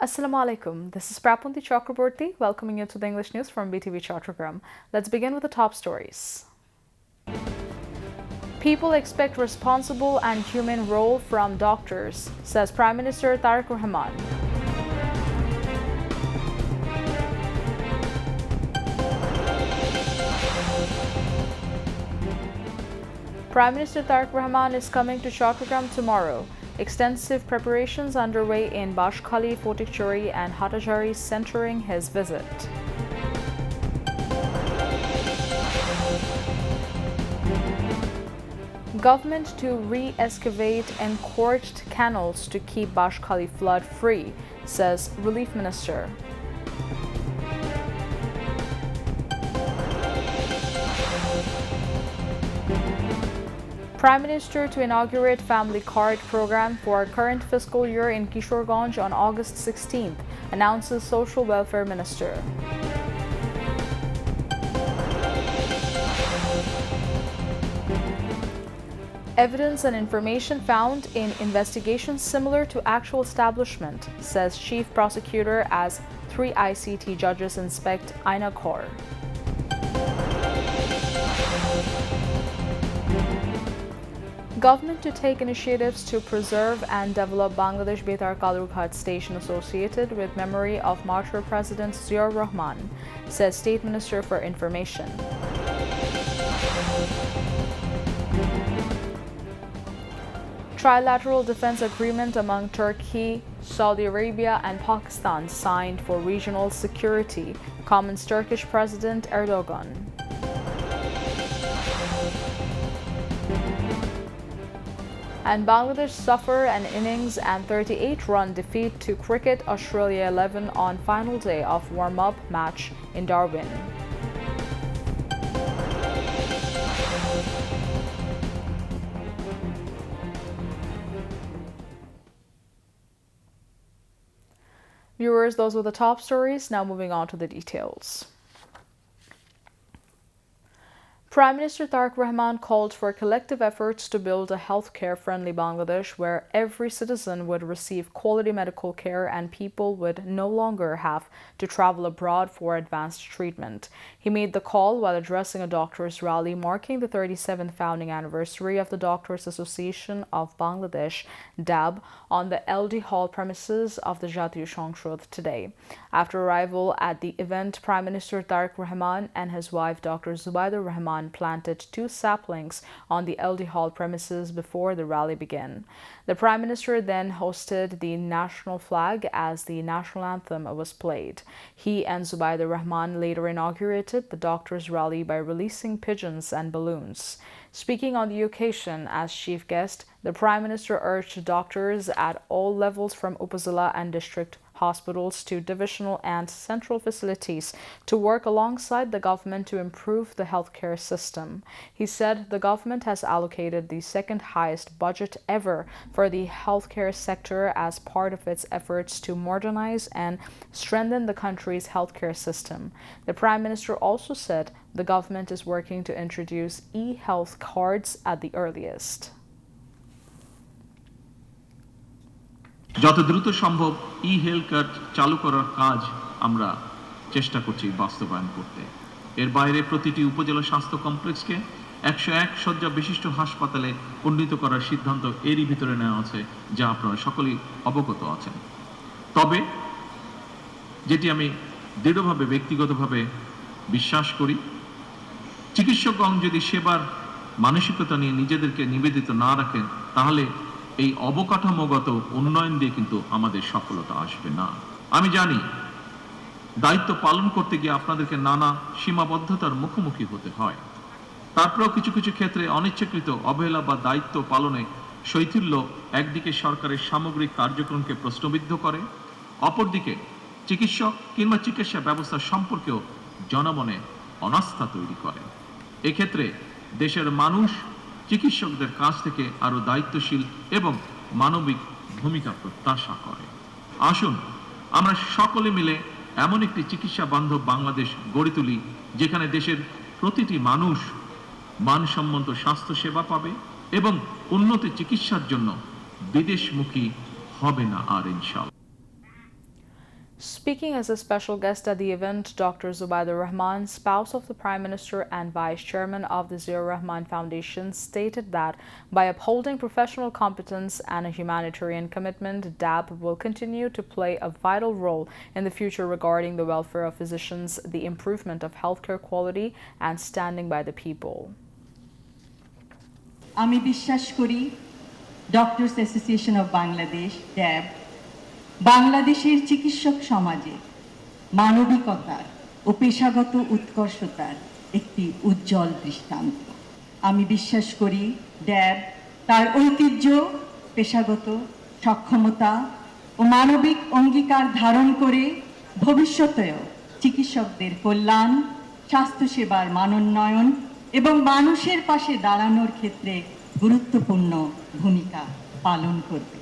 Assalamu alaikum. This is Prapunti Chakraborty welcoming you to the English news from Btv Chattogram. Let's begin with the top stories. People expect responsible and humane role from doctors, says Prime Minister Tariq Rahman. Prime Minister Tariq Rahman is coming to Chattogram tomorrow. Extensive preparations underway in Bashkhali, Fotikchori and Hatajari centering his visit. Government to re-excavate encroached canals to keep Bashkhali flood free, says Relief Minister. Prime Minister to inaugurate Family Card program for current fiscal year in Kishorganj on August 16th, announces Social Welfare Minister. Evidence and information found in investigations similar to actual establishment, says Chief Prosecutor as 3 ICT judges inspect Aina Khor. Government to take initiatives to preserve and develop Bangladesh Betar Kalurghat station associated with memory of martyr President Ziaur Rahman, says State Minister for Information. Trilateral defense agreement among Turkey, Saudi Arabia and Pakistan signed for regional security, comments Turkish President Erdogan. And Bangladesh suffer an innings and 38-run defeat to Cricket Australia 11 on final day of warm-up match in Darwin. Viewers, those were the top stories. Now moving on to the details. Prime Minister Tariq Rahman called for collective efforts to build a healthcare-friendly Bangladesh where every citizen would receive quality medical care and people would no longer have to travel abroad for advanced treatment. He made the call while addressing a doctors' rally marking the 37th founding anniversary of the Doctors Association of Bangladesh, DAB, on the LD Hall premises of the Jatiyo সংসদ today. After arrival at the event, Prime Minister Tariq Rahman and his wife Dr. Zubaida Rahman planted 2 saplings on the LD Hall premises before the rally began. The Prime Minister then hosted the national flag as the national anthem was played. He and Zubaida Rahman later inaugurated the doctors' rally by releasing pigeons and balloons. Speaking on the occasion as chief guest, the Prime Minister urged doctors at all levels from Upazila and district hospitals to divisional and central facilities to work alongside the government to improve the healthcare system. He said the government has allocated the second highest budget ever for the healthcare sector as part of its efforts to modernize and strengthen the country's healthcare system. The Prime Minister also said the government is working to introduce e-health cards at the earliest. যত দ্রুত সম্ভব ই-হেলথ card চালু করার কাজ আমরা চেষ্টা করছি বাস্তবায়ন করতে। এর বাইরে প্রতিটি উপজেলা স্বাস্থ্য কমপ্লেক্সকে 101 শয্যা বিশিষ্ট হাসপাতালে উন্নীত করার সিদ্ধান্ত এরই ভিতরে নেওয়া আছে, যা আপনারা সকলেই অবগত আছেন। তবে যেটি আমি দৃঢ়ভাবে ব্যক্তিগতভাবে বিশ্বাস করি, চিকিৎসকগণ যদি সেবার মানসিকতা নিয়ে নিজেদেরকে নিবেদিত না রাখেন তাহলে এই অবকাঠামোগত উন্নয়ন দিয়ে কিন্তু আমাদের সফলতা আসবে না। আমি জানি দায়িত্ব পালন করতে গিয়ে আপনাদেরকে নানা সীমাবদ্ধতার মুখোমুখি হতে হয়। তারপরেও কিছু কিছু ক্ষেত্রে অনিচ্ছাকৃত অবহেলা বা দায়িত্ব পালনে শৈথিল্য একদিকে সরকারের সামগ্রিক কার্যক্রমকে প্রশ্নবিদ্ধ করে, অপরদিকে চিকিৎসক কিংবা চিকিৎসা ব্যবস্থা সম্পর্কেও জনমনে অনাস্থা তৈরি করে। এক্ষেত্রে দেশের মানুষ চিকিৎসকদের কাছ থেকে আরো দায়িত্বশীল এবং মানবিক ভূমিকা প্রত্যাশা করে। আসুন আমরা সকলে মিলে এমন একটি চিকিৎসা বান্ধব বাংলাদেশ গড়ে তুলি যেখানে দেশের প্রতিটি মানুষ মানসম্মত স্বাস্থ্য সেবা পাবে এবং উন্নত চিকিৎসার জন্য বিদেশমুখী হবে না আর ইনশাআল্লাহ। Speaking as a special guest at the event, Dr. Zubaida Rahman, spouse of the Prime Minister and Vice Chairman of the Ziaur Rahman Foundation, stated that by upholding professional competence and a humanitarian commitment, DAB will continue to play a vital role in the future regarding the welfare of physicians, the improvement of healthcare quality, and standing by the people. আমি বিশ্বাস করি doctors association of Bangladesh ড্যাব বাংলাদেশের চিকিৎসক সমাজে মানবিকতার ও পেশাগত উৎকর্ষতার একটি উজ্জ্বল দৃষ্টান্ত। আমি বিশ্বাস করি ড্যাব তার ঐতিহ্য, পেশাগত সক্ষমতা ও মানবিক অঙ্গীকার ধারণ করে ভবিষ্যতেও চিকিৎসকদের কল্যাণ, স্বাস্থ্যসেবার মানোন্নয়ন এবং মানুষের পাশে দাঁড়ানোর ক্ষেত্রে গুরুত্বপূর্ণ ভূমিকা পালন করবে।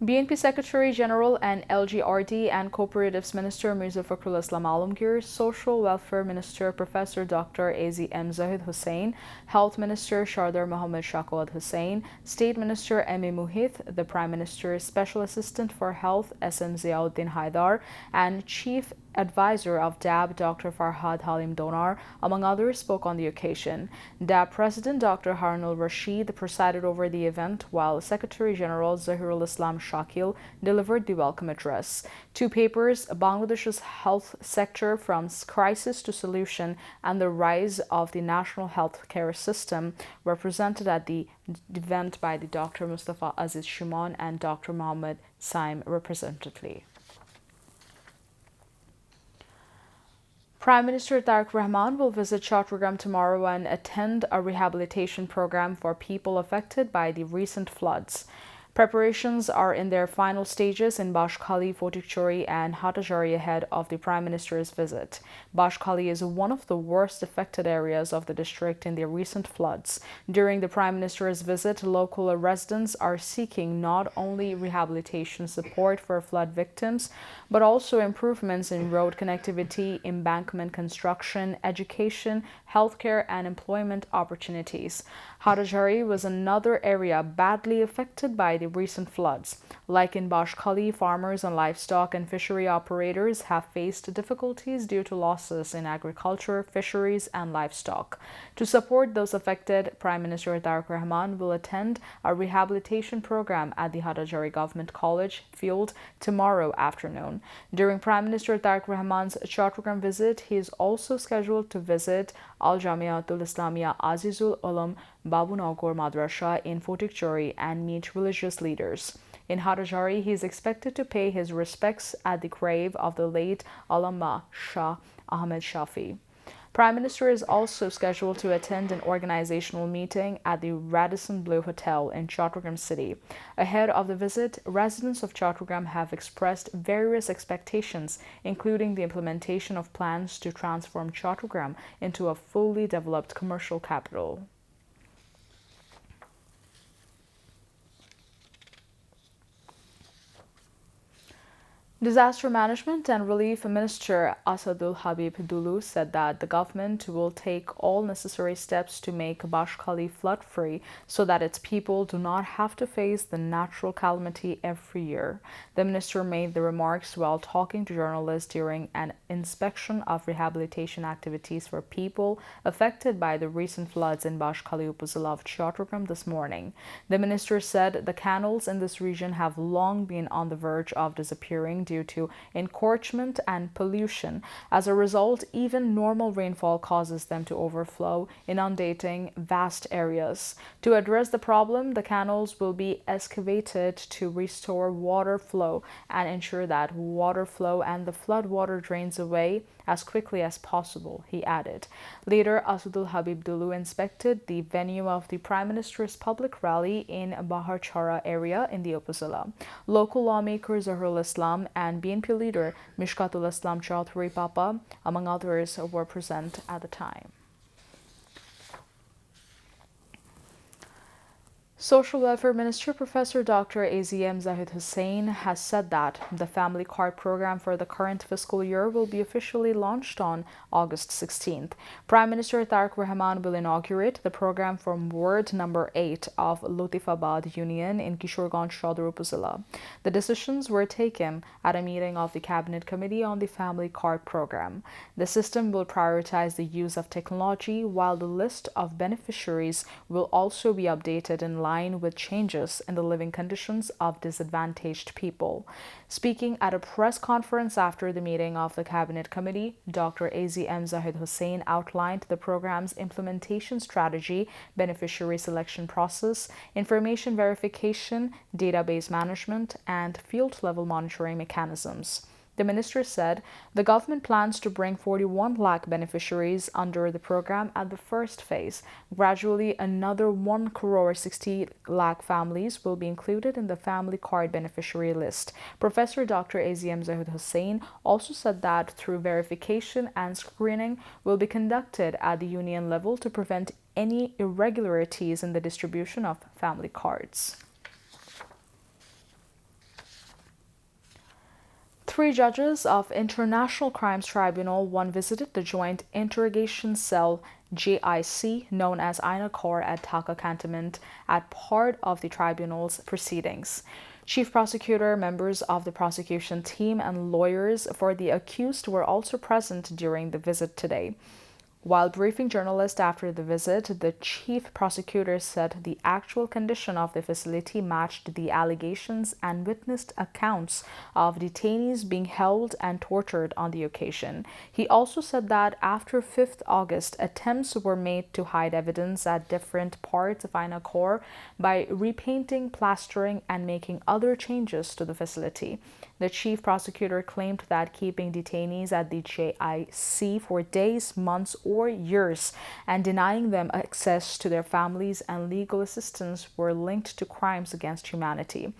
BNP Secretary General and LGRD and Cooperatives Minister Mirza Fakhrul Islam Alamgir, Social Welfare Minister Professor Dr. AZM Zahid Hussain, Health Minister Shardar Mohammed Shakawat Hussain, State Minister M.A. Muhith, the Prime Minister's Special Assistant for Health SM Ziauddin Haidar, and Chief Advisor of DAB Dr. Farhad Halim Donar, among others, spoke on the occasion. DAB President Dr. Harun Rashid presided over the event, while Secretary General Zahirul Islam Shakil delivered the welcome address. Two papers, Bangladesh's Health Sector from Crisis to Solution and the Rise of the National Health Care System, were presented at the event by the Dr. Mustafa Aziz Shuman and Dr. Mohammed Saim representatively. Prime Minister Tariq Rahman will visit Chattogram tomorrow and attend a rehabilitation program for people affected by the recent floods. Preparations are in their final stages in Bashkhali, Fotikchori and Hatajari ahead of the Prime Minister's visit. Bashkhali is one of the worst affected areas of the district in the recent floods. During the Prime Minister's visit, local residents are seeking not only rehabilitation support for flood victims, but also improvements in road connectivity, embankment construction, education, healthcare, and employment opportunities. Hatajari was another area badly affected by the recent floods. Like in Bashkhali, farmers and livestock and fishery operators have faced difficulties due to losses in agriculture, fisheries, and livestock. To support those affected, Prime Minister Tariq Rahman will attend a rehabilitation program at the Hatajari Government College field tomorrow afternoon. During Prime Minister Tariq Rahman's Chattogram visit, he is also scheduled to visit Al Jamiatul Islamia Azizul Ulum Babunagor Madrasa in Fotikchori and meet religious leaders. In Hatajari, he is expected to pay his respects at the grave of the late Allama Shah Ahmed Shafi. Prime Minister is also scheduled to attend an organizational meeting at the Radisson Blue Hotel in Chattogram City. Ahead of the visit, residents of Chattogram have expressed various expectations, including the implementation of plans to transform Chattogram into a fully developed commercial capital. Disaster Management and Relief Minister Asadul Habib Dulu said that the government will take all necessary steps to make Bashkhali flood-free so that its people do not have to face the natural calamity every year. The minister made the remarks while talking to journalists during an inspection of rehabilitation activities for people affected by the recent floods in Bashkhali Upazila of Chattogram this morning. The minister said the canals in this region have long been on the verge of disappearing due to encroachment and pollution. As a result, even normal rainfall causes them to overflow, inundating vast areas. To address the problem, the canals will be excavated to restore water flow and ensure that water flow and the flood water drains away as quickly as possible, he added. Later, Asadul Habib Dulu inspected the venue of the Prime Minister's public rally in Baharchara area in the Upazila. Local lawmaker Zahirul Islam and BNP leader Mishkatul Islam Chaudhry Papa, among others, were present at the time. Social Welfare Minister Professor Dr. AZM Zahid Hussain has said that the Family Card program for the current fiscal year will be officially launched on August 16th. Prime Minister Tariq Rahman will inaugurate the program from Ward number 8 of Lutifabad Union in Kishorganj Shodar Upazila. The decisions were taken at a meeting of the Cabinet Committee on the Family Card program. The system will prioritize the use of technology, while the list of beneficiaries will also be updated in line with changes in the living conditions of disadvantaged people. Speaking at a press conference after the meeting of the Cabinet Committee, Dr. AZM Zahid Hussain outlined the program's implementation strategy, beneficiary selection process, information verification, database management, and field-level monitoring mechanisms. The minister said the government plans to bring 41 lakh beneficiaries under the program at the first phase. Gradually, another 1 crore 60 lakh families will be included in the family card beneficiary list. Professor Dr. AZM Zahid Hussain also said that through verification and screening will be conducted at the union level to prevent any irregularities in the distribution of family cards. 3 judges of International Crimes Tribunal, one visited the Joint Interrogation Cell JIC, known as Aina Kaur at Dhaka Cantonment, as part of the tribunal's proceedings. Chief prosecutor, members of the prosecution team, and lawyers for the accused were also present during the visit today. While briefing journalists after the visit, the chief prosecutor said the actual condition of the facility matched the allegations and witnessed accounts of detainees being held and tortured on the occasion. He also said that after 5th August, attempts were made to hide evidence at different parts of Aina Kaur by repainting, plastering, and making other changes to the facility. The chief prosecutor claimed that keeping detainees at the JIC for days, months, or years and denying them access to their families and legal assistance were linked to crimes against humanity.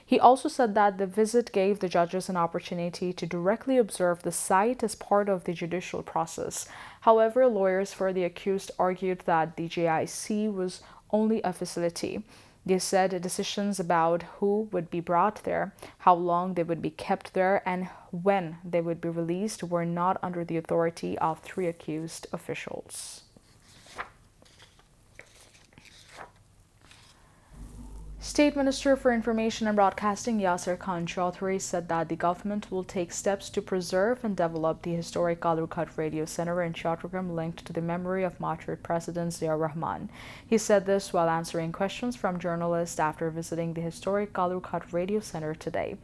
He also said that the visit gave the judges an opportunity to directly observe the site as part of the judicial process. However, lawyers for the accused argued that the JIC was only a facility. They said decisions about who would be brought there, how long they would be kept there, and when they would be released were not under the authority of 3 accused officials. State Minister for Information and Broadcasting Yasir Khan Chaudhary said that the government will take steps to preserve and develop the historic Kalurkhat Radio Center in Chattogram linked to the memory of martyred President Ziaur Rahman. He said this while answering questions from journalists after visiting the historic Kalurkhat Radio Center today.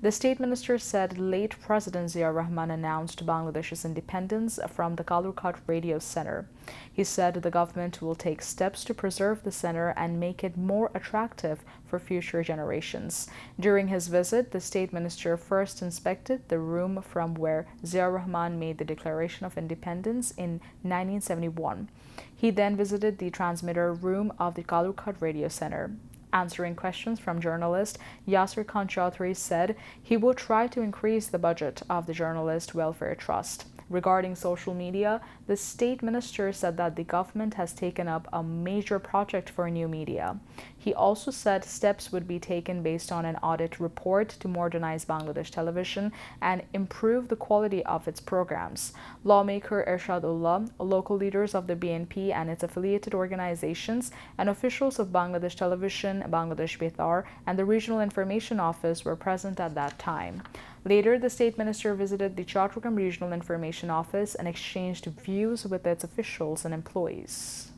The State Minister said late President Ziaur Rahman announced Bangladesh's independence from the Kalurkhat Radio Center. He said the government will take steps to preserve the center and make it more attractive for future generations. During his visit, the State Minister first inspected the room from where Ziaur Rahman made the Declaration of Independence in 1971. He then visited the transmitter room of the Kalurkhat Radio Center. Answering questions from journalists, Yasir Khan Chaudhary said he will try to increase the budget of the Journalist Welfare Trust. Regarding social media, the state minister said that the government has taken up a major project for new media. He also said steps would be taken based on an audit report to modernize Bangladesh television and improve the quality of its programs. Lawmaker Ershadullah, local leaders of the BNP and its affiliated organizations, and officials of Bangladesh Television, Bangladesh Betar, and the Regional Information Office were present at that time. Later, the state minister visited the Chattogram Regional Information Office and exchanged views with its officials and employees.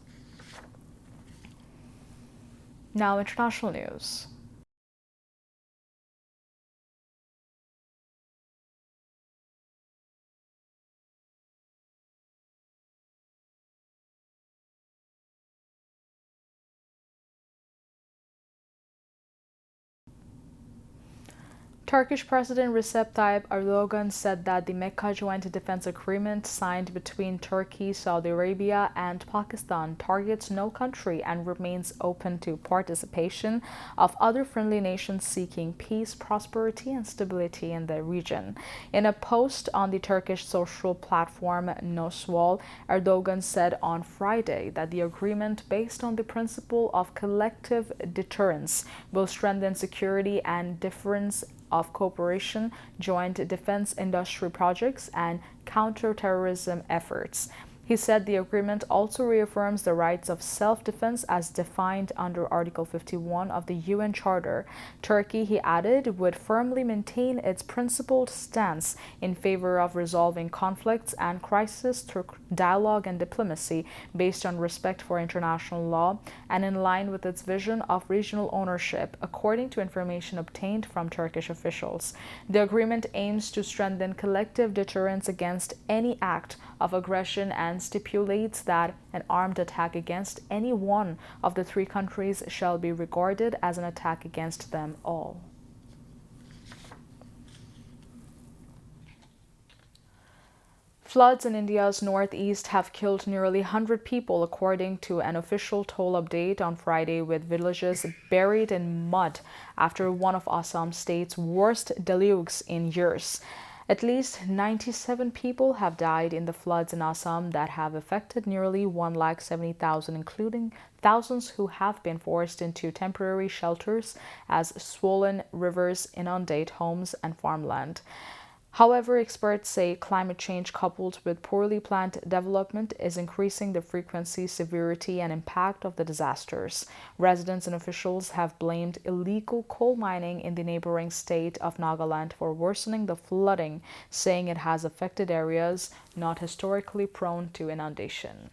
Now, international news. Turkish President Recep Tayyip Erdogan said that the Mecca Joint Defense Agreement signed between Turkey, Saudi Arabia, and Pakistan targets no country and remains open to participation of other friendly nations seeking peace, prosperity, and stability in the region. In a post on the Turkish social platform Noswal, Erdogan said on Friday that the agreement, based on the principle of collective deterrence, will strengthen security and difference of cooperation, joint defense industry projects, and counterterrorism efforts. He said the agreement also reaffirms the rights of self-defense as defined under Article 51 of the UN Charter. Turkey, he added, would firmly maintain its principled stance in favor of resolving conflicts and crises through dialogue and diplomacy based on respect for international law and in line with its vision of regional ownership, according to information obtained from Turkish officials. The agreement aims to strengthen collective deterrence against any act of aggression and stipulates that an armed attack against any one of the three countries shall be regarded as an attack against them all. Floods in India's northeast have killed nearly 100 people, according to an official toll update on Friday, with villages buried in mud after one of Assam state's worst deluges in years. At least 97 people have died in the floods in Assam that have affected nearly 170,000, including thousands who have been forced into temporary shelters as swollen rivers inundate homes and farmland. However, experts say climate change coupled with poorly planned development is increasing the frequency, severity, and impact of the disasters. Residents and officials have blamed illegal coal mining in the neighboring state of Nagaland for worsening the flooding, saying it has affected areas not historically prone to inundation.